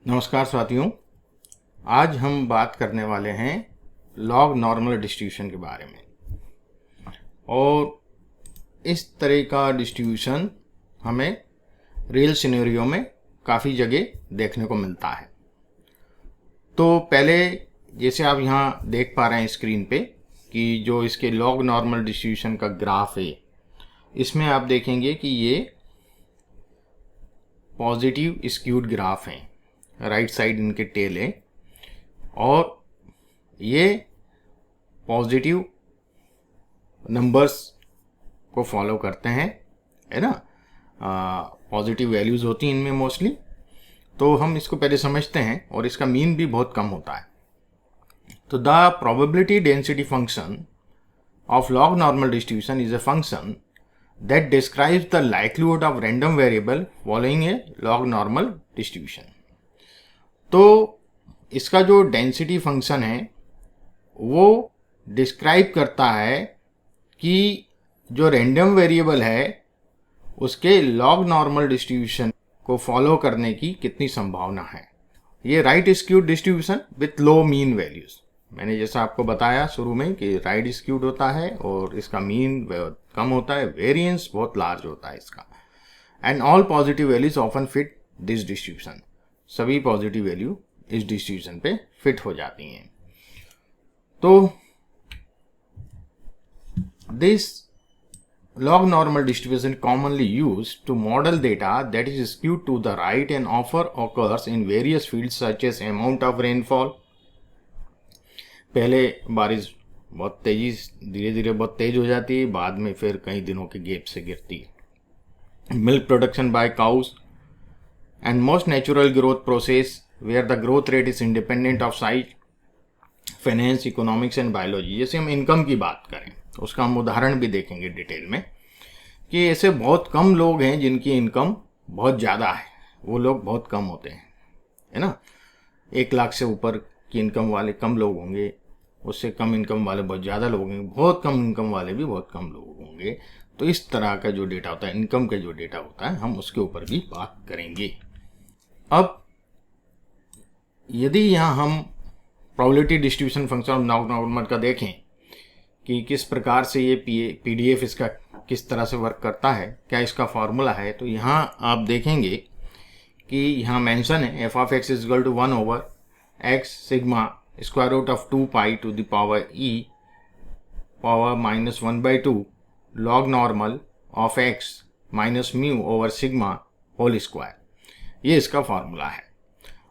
नमस्कार साथियों। आज हम बात करने वाले हैं लॉग नॉर्मल डिस्ट्रीब्यूशन के बारे में। और इस तरह का डिस्ट्रीब्यूशन हमें रियल सिनेरियो में काफ़ी जगह देखने को मिलता है। तो पहले जैसे आप यहाँ देख पा रहे हैं स्क्रीन पे कि जो इसके लॉग नॉर्मल डिस्ट्रीब्यूशन का ग्राफ है, इसमें आप देखेंगे कि ये पॉजिटिव स्क्यूड ग्राफ हैं, राइट साइड इनके टेल है और ये पॉजिटिव नंबर्स को फॉलो करते हैं, है ना। पॉजिटिव वैल्यूज़ होती हैं इनमें मोस्टली। तो हम इसको पहले समझते हैं और इसका मीन भी बहुत कम होता है। तो the probability density function of log normal distribution is a function that describes the likelihood of random variable following a log normal distribution। तो इसका जो डेंसिटी फंक्शन है वो डिस्क्राइब करता है कि जो रैंडम वेरिएबल है उसके लॉग नॉर्मल डिस्ट्रीब्यूशन को फॉलो करने की कितनी संभावना है। ये right skewed distribution with low mean values, मैंने जैसा आपको बताया शुरू में कि राइट स्क्यूड होता है और इसका मीन कम होता है, वेरिएंस बहुत लार्ज होता है इसका। And all positive values often fit this distribution, सभी पॉजिटिव वैल्यू इस डिस्ट्रीब्यूशन पे फिट हो जाती हैं। तो this log normal distribution commonly used to model data that is skewed to the right and often occurs in various fields such as amount of rainfall, पहले बारिश बहुत तेजी धीरे धीरे बहुत तेज हो जाती है, बाद में फिर कई दिनों के गैप से गिरती है। Milk production by cows and most natural growth process where the growth rate is independent of size, finance, economics and biology. जैसे हम इनकम की बात करें तो उसका हम उदाहरण भी देखेंगे डिटेल में कि ऐसे बहुत कम लोग हैं जिनकी इनकम बहुत ज़्यादा है, वो लोग बहुत कम होते हैं, है ना। 1 लाख से ऊपर की इनकम वाले कम लोग होंगे, उससे कम इनकम वाले बहुत ज़्यादा लोग होंगे, बहुत कम इनकम वाले भी बहुत कम लोग होंगे। तो इस तरह का जो डेटा होता है, इनकम का जो डेटा होता है, हम उसके ऊपर भी बात करेंगे। अब यदि यहाँ हम probability distribution function of log normal का देखें कि किस प्रकार से ये पीडीएफ इसका किस तरह से वर्क करता है, क्या इसका फॉर्मूला है, तो यहाँ आप देखेंगे कि यहाँ मेंशन है f of x is equal to 1 over x sigma square root of 2 pi to the power e power -1/2 log normal of x minus mu over sigma whole square. ये इसका फॉर्मूला है।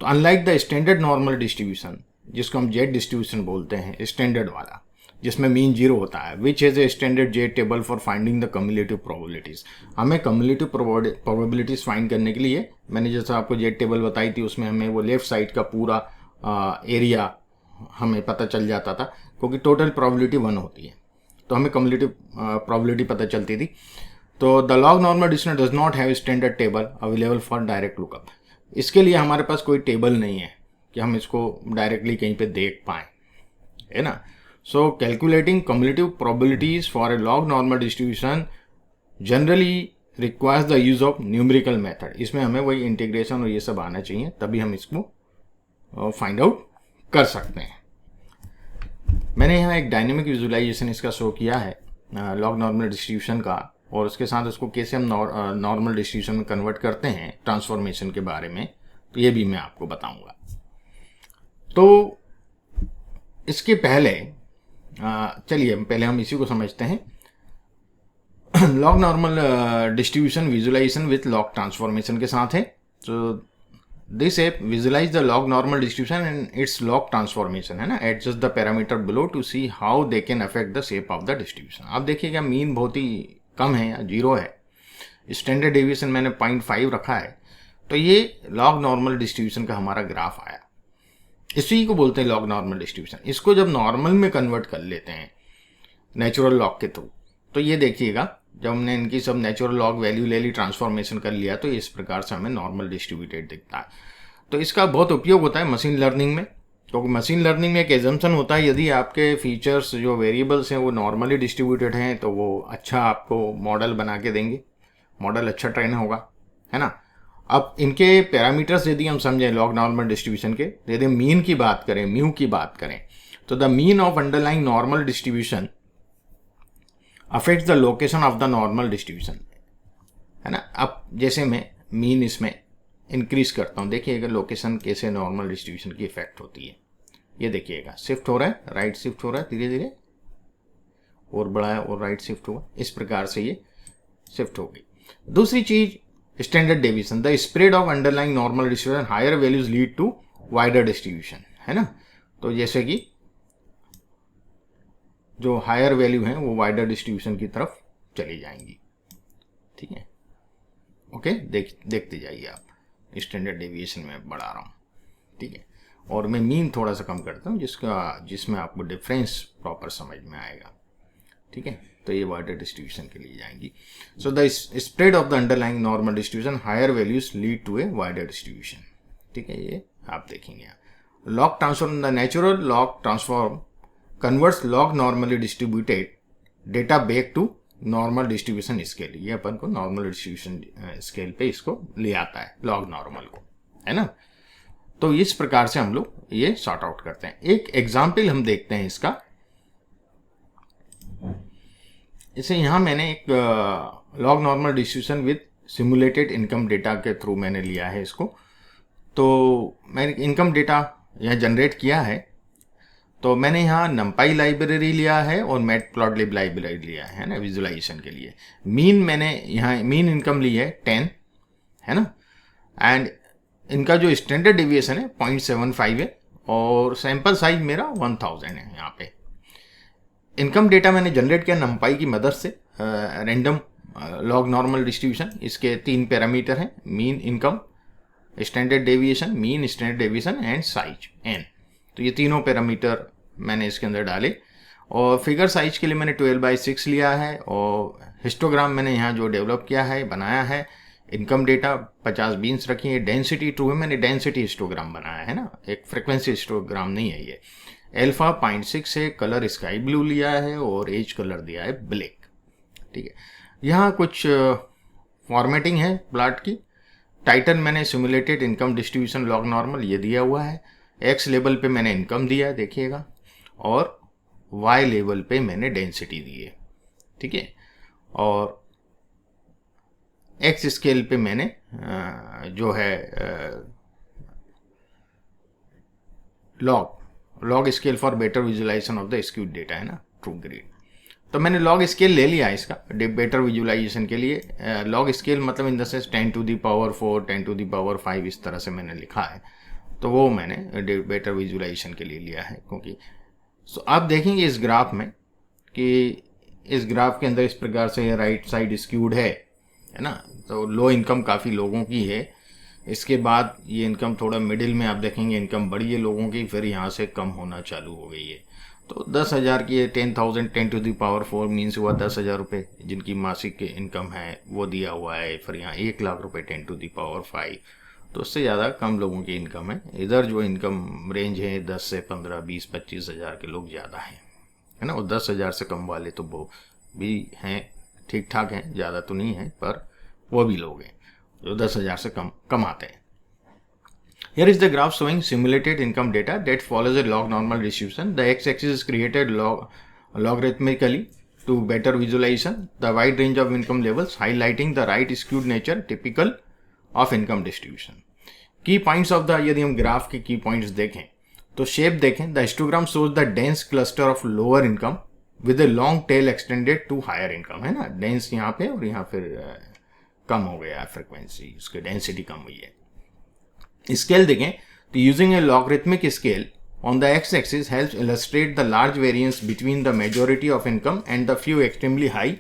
तो unlike the standard normal distribution, जिसको हम Z distribution बोलते हैं, standard वाला, जिसमें मीन 0 होता है, which has a standard Z table for finding the cumulative probabilities. हमें कम्युलेटिव प्रोबेबिलिटीज़ फाइंड करने के लिए मैंने जैसा आपको जेड टेबल बताई थी, उसमें हमें वो लेफ्ट साइड का पूरा एरिया हमें पता चल जाता था, क्योंकि टोटल प्रोबेबिलिटी 1 होती है, तो हमें कम्युलेटिव प्रोबेबिलिटी पता चलती थी। तो the log normal distribution does not have standard table available for direct lookup. इसके लिए हमारे पास कोई टेबल नहीं है कि हम इसको डायरेक्टली कहीं पे देख पाएँ, है ना। So calculating cumulative probabilities for a log normal distribution generally requires the use of numerical method। इसमें हमें वही इंटीग्रेशन और ये सब आना चाहिए, तभी हम इसको फाइंड आउट कर सकते हैं। मैंने यहाँ एक डायनेमिक विजुअलाइजेशन इसका शो किया है लॉग नॉर्मल डिस्ट्रीब्यूशन का, और उसके साथ उसको कैसे हम नॉर्मल डिस्ट्रीब्यूशन में कन्वर्ट करते हैं ट्रांसफॉर्मेशन के बारे में, तो ये भी मैं आपको बताऊँगा। तो इसके पहले चलिए पहले हम इसी को समझते हैं। Log normal distribution visualization with log transformation के साथ है। तो this app visualize the log normal distribution and its log transformation, है ना। Adjust the parameter below to see how they can affect the shape of the distribution. आप देखिएगा mean बहुत ही कम है या 0 है, स्टैंडर्ड डेविएशन मैंने 0.5 रखा है। तो ये लॉग नॉर्मल डिस्ट्रीब्यूशन का हमारा ग्राफ आया, इसी को बोलते हैं लॉग नॉर्मल डिस्ट्रीब्यूशन। इसको जब नॉर्मल में कन्वर्ट कर लेते हैं नेचुरल लॉग के थ्रू, तो ये देखिएगा जब हमने इनकी सब नेचुरल लॉग वैल्यू ले ली, ट्रांसफॉर्मेशन कर लिया, तो इस प्रकार से हमें नॉर्मल डिस्ट्रीब्यूटेड दिखता है। तो इसका बहुत उपयोग होता है मशीन लर्निंग में, क्योंकि मशीन लर्निंग में एक एजम्पशन होता है यदि आपके फीचर्स जो वेरिएबल्स हैं वो नॉर्मली डिस्ट्रीब्यूटेड हैं तो वो अच्छा आपको मॉडल बना के देंगे, मॉडल अच्छा ट्रेन होगा, है ना। अब इनके पैरामीटर्स यदि हम समझें लॉग नॉर्मल डिस्ट्रीब्यूशन के, यदि मीन की बात करें, म्यू की बात करें, तो the mean of underlying normal distribution affects the location of the normal distribution, है ना। अब जैसे मैं मीन इसमें इंक्रीज करता हूँ, देखिएगा लोकेशन कैसे नॉर्मल डिस्ट्रीब्यूशन की इफेक्ट होती है। ये देखिएगा शिफ्ट हो रहा है, राइट शिफ्ट हो रहा है धीरे धीरे, और बड़ा है और राइट शिफ्ट हुआ, इस प्रकार से ये शिफ्ट हो गई। दूसरी चीज standard deviation, the spread of underlying normal distribution higher values lead to wider distribution, है ना। तो जैसे कि जो हायर वैल्यू है वो वाइडर डिस्ट्रीब्यूशन की तरफ चली जाएंगी, ठीक है। ओके, देखते जाइए आप, स्टैंडर्ड डेविएशन में बढ़ा रहा हूँ, ठीक है। और मैं मीन थोड़ा सा कम करता हूँ जिसमें आपको डिफरेंस प्रॉपर समझ में आएगा, ठीक है। तो ये वाइडर डिस्ट्रीब्यूशन के लिए जाएंगी। So the spread of the underlying normal distribution higher values lead to a wider distribution, ठीक है। ये आप देखेंगे। Log transform, the natural log transform converts log normally distributed data back to normal distribution scale. ये अपन को normal distribution scale पे इसको ले आता है लॉग नॉर्मल को, है ना। तो इस प्रकार से हम लोग ये सॉर्ट आउट करते हैं। एक एग्जाम्पल हम देखते हैं इसका। इसे यहां मैंने एक log normal distribution with simulated income data के थ्रू मैंने लिया है इसको। तो मैंने इनकम डेटा यहाँ जनरेट किया है, तो मैंने यहाँ नंपाई लाइब्रेरी लिया है और मैटप्लॉटलिब लाइब्रेरी लिया है ना विजुलाइजेशन के लिए। मीन मैंने यहाँ मीन इनकम ली है 10, है ना। एंड इनका जो स्टैंडर्ड डेविएशन है 0.75 है और सैंपल साइज मेरा 1000 है। यहाँ पे इनकम डेटा मैंने जनरेट किया नंपाई की मदद से, रैंडम लॉग नॉर्मल डिस्ट्रीब्यूशन। इसके 3 पैरामीटर हैं, mean income, standard deviation, mean standard deviation and size n। तो ये तीनों पैरामीटर मैंने इसके अंदर डाले। और फिगर साइज के लिए मैंने 12/6 लिया है और हिस्टोग्राम मैंने यहाँ जो डेवलप किया है, बनाया है। इनकम डेटा 50 बीन्स रखी है। डेंसिटी ट्रू है, मैंने डेंसिटी हिस्टोग्राम बनाया है ना, एक फ्रिक्वेंसी हिस्टोग्राम नहीं है ये। एल्फा 0.6 है, कलर स्काई ब्लू लिया है और एज कलर दिया है ब्लैक, ठीक है। यहाँ कुछ फॉर्मेटिंग है प्लाट की। टाइटल मैंने simulated income distribution log normal ये दिया हुआ है। एक्स लेवल पे मैंने इनकम दिया है देखिएगा, और वाई लेवल पे मैंने डेंसिटी दी है, ठीक है। और एक्स स्केल पे मैंने जो है log scale for better visualization of the skewed data, है ना, ट्रू ग्रेड। तो मैंने लॉग स्केल ले लिया इसका बेटर विजुअलाइजेशन के लिए। लॉग स्केल मतलब इन द सेंस 10⁴, 10⁵ इस तरह से मैंने लिखा है। तो वो मैंने बेटर विजुअलाइजेशन के लिए लिया है, क्योंकि आप देखेंगे इस ग्राफ में कि इस ग्राफ के अंदर इस प्रकार से राइट साइड स्क्यूड है ना। तो लो इनकम काफ़ी लोगों की है। इसके बाद ये इनकम थोड़ा मिडिल में आप देखेंगे इनकम बढ़ी है लोगों की, फिर यहाँ से कम होना चालू हो गई है। तो 10,000 की 10,000 10⁴ मीन्स हुआ 10,000 रुपये जिनकी मासिक इनकम है वो दिया हुआ है। फिर यहाँ 1,00,000 रुपये 10⁵, तो उससे ज़्यादा कम लोगों की इनकम है। इधर जो इनकम रेंज है 10 से 15, 20, 25 हज़ार के लोग ज़्यादा हैं, है ना। और 10,000 से कम वाले तो वो भी हैं, ठीक ठाक हैं, ज़्यादा तो नहीं है, पर वो भी लोग हैं जो 10,000 से कम कमाते हैं। Here is the graph showing simulated income data that follows a log normal distribution. The x-axis is created logarithmically to better visualization the wide range of income levels, highlighting the right skewed nature typical of income distribution. Key points of the, यदि हम graph के की points देखें तो shape देखें, the histogram shows the dense cluster of lower income with a long tail extended to higher income, है ना। Dense यहाँ पे और यहाँ फिर कम हो गया फ्रिक्वेंसी, उसकी डेंसिटी कम हुई है। स्केल देखें तो using a logarithmic scale on the x axis helps illustrate the large variance between the majority of income and the few extremely high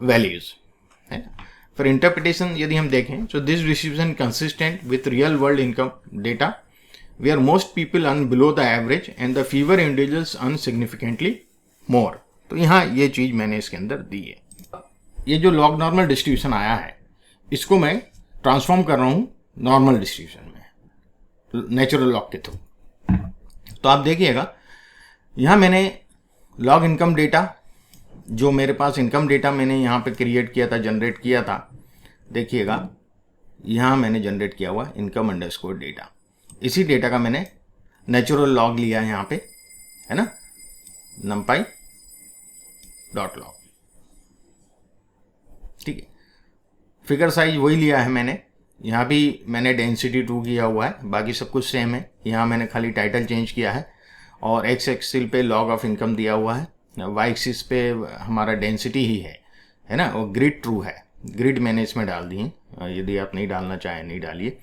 values, है। फिर इंटरप्रिटेशन यदि हम देखें तो this distribution consistent with real world income data where most people earn below the average and the fewer individuals earn significantly more. तो यहाँ ये चीज़ मैंने इसके अंदर दी है। ये जो लॉग नॉर्मल डिस्ट्रीब्यूशन आया है इसको मैं ट्रांसफॉर्म कर रहा हूँ नॉर्मल डिस्ट्रीब्यूशन में नेचुरल लॉग के थ्रू। तो आप देखिएगा यहाँ मैंने लॉग इनकम डेटा, जो मेरे पास इनकम डेटा मैंने यहाँ पे क्रिएट किया था, जनरेट किया था, देखिएगा यहाँ मैंने जनरेट किया हुआ इनकम अंडरस्कोर डेटा। इसी डेटा का मैंने नेचुरल लॉग लिया है यहाँ पे, है ना, numpy डॉट लॉग। ठीक है, फिगर साइज वही लिया है मैंने, यहाँ भी मैंने डेंसिटी 2 किया हुआ है, बाकी सब कुछ सेम है। यहाँ मैंने खाली टाइटल चेंज किया है और एक्स एक्सिस पे लॉग ऑफ इनकम दिया हुआ है, वाई एक्सिस पे हमारा डेंसिटी ही है ना, और ग्रिड ट्रू है। ग्रिड मैंने इसमें डाल दी है, यदि आप नहीं डालना चाहें नहीं डालिए।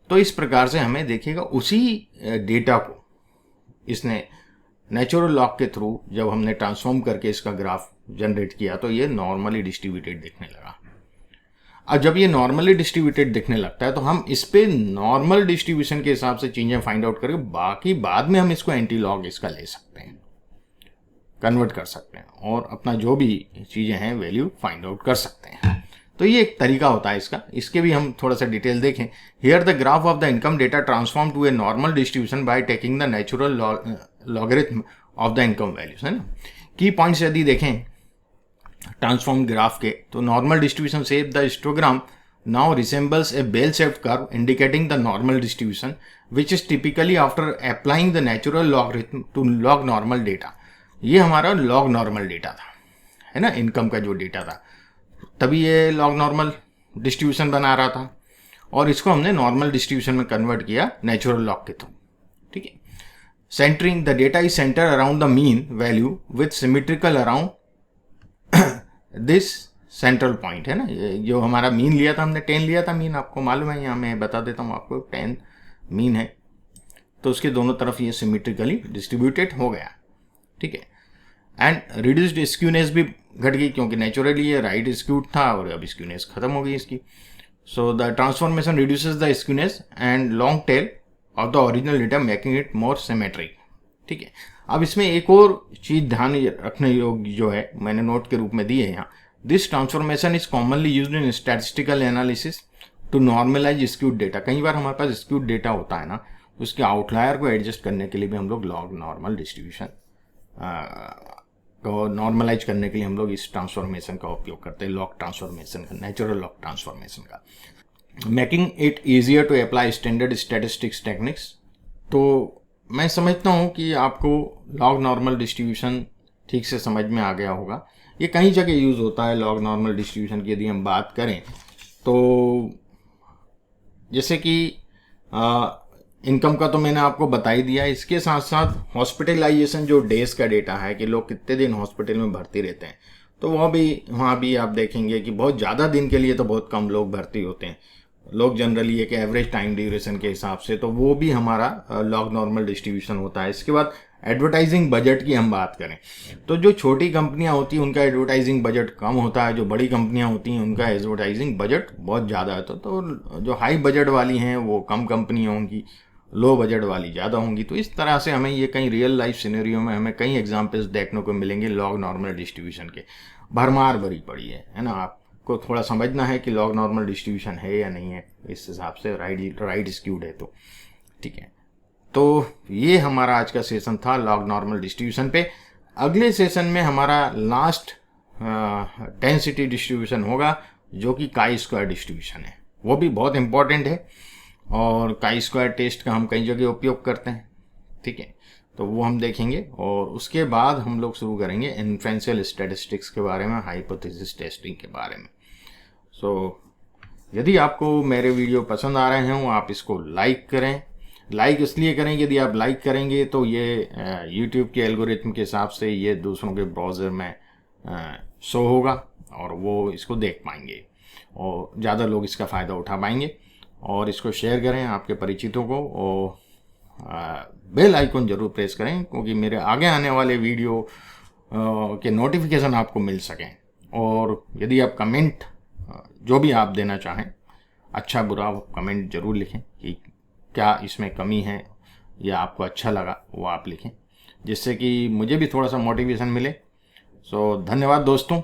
तो इस प्रकार से हमें देखिएगा उसी डेटा को इसने नेचुरल लॉग के थ्रू जब हमने ट्रांसफॉर्म करके इसका ग्राफ जनरेट किया तो ये नॉर्मली डिस्ट्रीब्यूटेड दिखने लगा। अब जब ये नॉर्मली डिस्ट्रीब्यूटेड दिखने लगता है तो हम इस पे नॉर्मल डिस्ट्रीब्यूशन के हिसाब से चीजें फाइंड आउट करके बाकी बाद में हम इसको एंटी लॉग इसका ले सकते हैं, कन्वर्ट कर सकते हैं और अपना जो भी चीजें हैं वैल्यू फाइंड आउट कर सकते हैं। तो ये एक तरीका होता है इसका, इसके भी हम थोड़ा सा डिटेल देखें। Here the graph of the income data transform to a normal distribution by taking the natural logarithm of the income values, है ना। की पॉइंट्स यदि देखें ट्रांसफॉर्म ग्राफ के, तो नॉर्मल डिस्ट्रीब्यूशन से the histogram now resembles a bell shaped curve indicating the normal distribution which is typically after applying the natural logarithm to log normal data. ये हमारा लॉग नॉर्मल डेटा था, है ना, income का जो डेटा था, तभी ये लॉग नॉर्मल डिस्ट्रीब्यूशन बना रहा था और इसको हमने नॉर्मल डिस्ट्रीब्यूशन में कन्वर्ट किया नेचुरल लॉग के थ्रू। ठीक है, centering the data is center around the mean value with symmetrical around this central point, है ना। जो हमारा मीन लिया था हमने 10 लिया था मीन, आपको मालूम है, यहाँ मैं बता देता हूँ आपको, 10 मीन है तो उसके दोनों तरफ ये सिमेट्रिकली डिस्ट्रीब्यूटेड हो गया। ठीक है, एंड रिड्यूस्ड स्क्यूनेस भी घट गई क्योंकि नेचुरली ये राइट स्क्यूड था और अब स्क्यूनेस खत्म हो गई इसकी। So the transformation reduces the skewness and long tail of the original data making it more symmetric. ठीक है, अब इसमें एक और चीज ध्यान रखने योग्य जो है मैंने नोट के रूप में दी है यहाँ, this transformation is commonly used in statistical analysis to normalize skewed data. कई बार हमारे पास स्क्यूड डेटा होता है ना, उसके आउटलायर को एडजस्ट करने के लिए भी हम लोग लॉग नॉर्मल डिस्ट्रीब्यूशन को नॉर्मलाइज करने के लिए हम लोग इस ट्रांसफॉर्मेशन का उपयोग करते हैं, लॉग ट्रांसफॉर्मेशन का, नेचुरल लॉग ट्रांसफॉर्मेशन का, making it easier to apply standard statistics techniques. तो मैं समझता हूँ कि आपको लॉग नॉर्मल डिस्ट्रीब्यूशन ठीक से समझ में आ गया होगा। ये कई जगह यूज़ होता है लॉग नॉर्मल डिस्ट्रीब्यूशन की। यदि हम बात करें तो जैसे कि इनकम का तो मैंने आपको बता ही दिया, इसके साथ साथ हॉस्पिटलाइजेशन जो डेज का डेटा है कि लोग कितने दिन हॉस्पिटल में भर्ती रहते हैं, तो वहाँ भी आप देखेंगे कि बहुत ज़्यादा दिन के लिए तो बहुत कम लोग भर्ती होते हैं। लोग जनरली एक एवरेज टाइम ड्यूरेशन के हिसाब से, तो वो भी हमारा लॉग नॉर्मल डिस्ट्रीब्यूशन होता है। इसके बाद एडवर्टाइजिंग बजट की हम बात करें तो जो छोटी कंपनियां होती हैं उनका एडवर्टाइजिंग बजट कम होता है, जो बड़ी कंपनियां होती हैं उनका एडवर्टाइजिंग बजट बहुत ज़्यादा होता है। तो जो हाई बजट वाली हैं वो कम कंपनियां होंगी, लो बजट वाली ज़्यादा होंगी। तो इस तरह से हमें ये कई रियल लाइफ सिनेरियो में हमें कई एग्जाम्पल्स देखने को मिलेंगे लॉग नॉर्मल डिस्ट्रीब्यूशन के। भरमार भरी पड़ी है ना। आपको थोड़ा समझना है कि लॉग नॉर्मल डिस्ट्रीब्यूशन है या नहीं है, इस हिसाब से राइट स्क्यूड है तो ठीक है। तो ये हमारा आज का सेशन था लॉग नॉर्मल डिस्ट्रीब्यूशन पे। अगले सेशन में हमारा लास्ट डेंसिटी डिस्ट्रीब्यूशन होगा जो कि काई स्क्वायर डिस्ट्रीब्यूशन है। वो भी बहुत इंपॉर्टेंट है और काई स्क्वायर टेस्ट का हम कई जगह उपयोग करते हैं। ठीक है, तो वो हम देखेंगे और उसके बाद हम लोग शुरू करेंगे इन्फ्रेंशियल स्टैटिस्टिक्स के बारे में, हाइपोथेसिस टेस्टिंग के बारे में। सो यदि आपको मेरे वीडियो पसंद आ रहे हों आप इसको लाइक करें। लाइक इसलिए करें, यदि आप लाइक करेंगे तो ये यूट्यूब के एल्गोरिथम के हिसाब से ये दूसरों के ब्राउज़र में शो होगा और वो इसको देख पाएंगे और ज़्यादा लोग इसका फ़ायदा उठा पाएंगे। और इसको शेयर करें आपके परिचितों को और बेल आइकन ज़रूर प्रेस करें क्योंकि मेरे आगे आने वाले वीडियो के नोटिफिकेशन आपको मिल सकें। और यदि आप कमेंट जो भी आप देना चाहें, अच्छा बुरा कमेंट ज़रूर लिखें कि क्या इसमें कमी है या आपको अच्छा लगा, वो आप लिखें जिससे कि मुझे भी थोड़ा सा मोटिवेशन मिले। सो धन्यवाद दोस्तों।